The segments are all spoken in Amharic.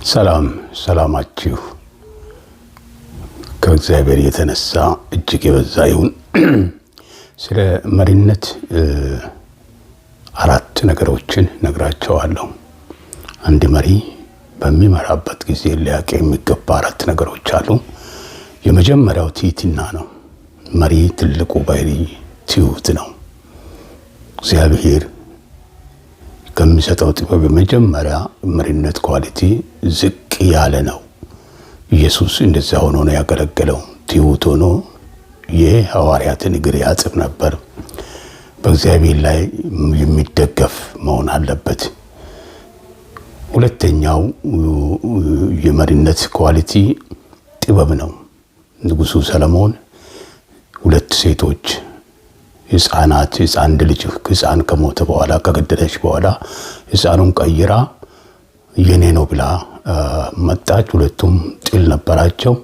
ሰላማችሁ ከእግዚአብሔር የተነሳ እጅግ የበዛ ይሁን። ስለ መሪነት አራት ነገሮችን ነግራቸዋለሁ። አንድ መሪ በሚመራበት ጊዜ ሊያውቅ የሚገባ አራት ነገሮች አሉ። የመጀመሪያው ትህትና ነው። መሪ ትልቁ ባህሪ ትሁት ነው። እግዚአብሔር ከሚሰጠው ጥበብ የመጀመሪያ መሪነት ኳሊቲ ዝቅ ያለ ነው። ኢየሱስ እንደዛ ሆኖ ነው ያገለገለው። ትሁት ሆኖ የሐዋርያትን እግር ያጥብ ነበር። በእግዚአብሔር ላይ የሚደገፍ መሆን አለበት። ሁለተኛው የመሪነት ኳሊቲ ጥበብ ነው። ንጉሡ ሰለሞን ሁለት ሴቶች ሕፃን ልጅ ከሞተ በኋላ ከገደለች በኋላ ሕፃኑን ቀይራ የኔ ነው ብላ መጣች። ሁለቱም ጥል ነበራቸው።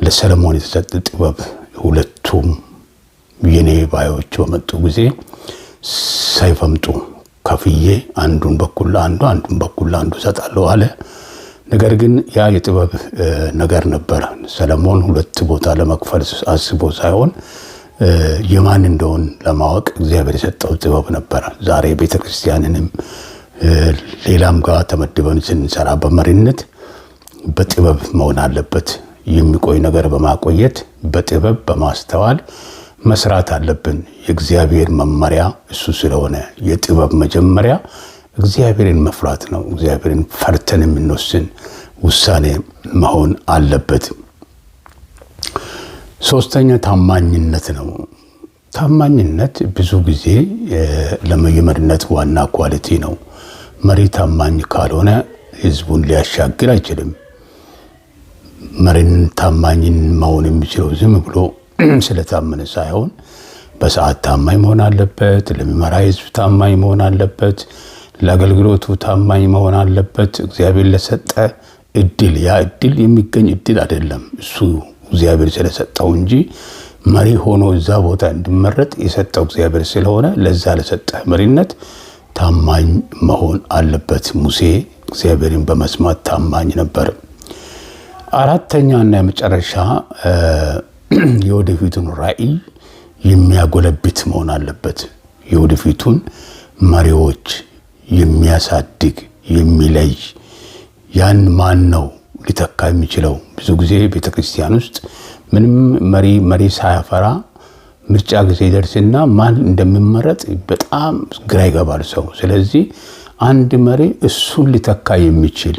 ለሰለሞን የተሰጠ ጥበብ ሁለቱም የኔ ባዮች በመጡ ጊዜ ሳይፈምጡ ከፍዬ አንዱን በኩል ለአንዱ አንዱን በኩል ለአንዱ እሰጣለሁ አለ። ነገር ግን ያ የጥበብ ነገር ነበር። ሰለሞን ሁለት ቦታ ለመክፈል አስቦ ሳይሆን የማን እንደሆን ለማወቅ እግዚአብሔር የሰጠው ጥበብ ነበር። ዛሬ ቤተክርስቲያንንም ሌላም ጋር ተመድበን ስንሰራ በመሪነት በጥበብ መሆን አለበት። የሚቆይ ነገር በማቆየት በጥበብ በማስተዋል መስራት አለብን። የእግዚአብሔር መመሪያ እሱ ስለሆነ የጥበብ መጀመሪያ እግዚአብሔርን መፍራት ነው። እግዚአብሔርን ፈርተን የምንወስን ውሳኔ መሆን አለበት። ሶስተኛ ታማኝነት ነው። ታማኝነት ብዙ ጊዜ ለመሪነት ዋና ኳሊቲ ነው። መሪ ታማኝ ካልሆነ ህዝቡን ሊያሻግር አይችልም። መሪን ታማኝን መሆን የሚችለው ዝም ብሎ ስለታመነ ሳይሆን በሰዓት ታማኝ መሆን አለበት። ለሚመራ ህዝብ ታማኝ መሆን አለበት። ለአገልግሎቱ ታማኝ መሆን አለበት። እግዚአብሔር ለሰጠ እድል ያ እድል የሚገኝ እድል አይደለም። እሱ እግዚአብሔር ስለሰጠው እንጂ መሪ ሆኖ እዛ ቦታ እንዲመረጥ የሰጠው እግዚአብሔር ስለሆነ ለዛ ለሰጠ መሪነት ታማኝ መሆን አለበት። ሙሴ እግዚአብሔርን በመስማት ታማኝ ነበር። አራተኛና የመጨረሻ የወደፊቱን ራዕይ የሚያጎለብት መሆን አለበት። የወደፊቱን መሪዎች የሚያሳድግ የሚለይ ያን ማን ነው ሊተካ የሚችለው? ብዙ ጊዜ ቤተክርስቲያን ውስጥ ምንም መሪ ሳያፈራ ምርጫ ጊዜ ይደርስና ማን እንደሚመረጥ በጣም ግራ ይገባል ሰው። ስለዚህ አንድ መሪ እሱን ሊተካ የሚችል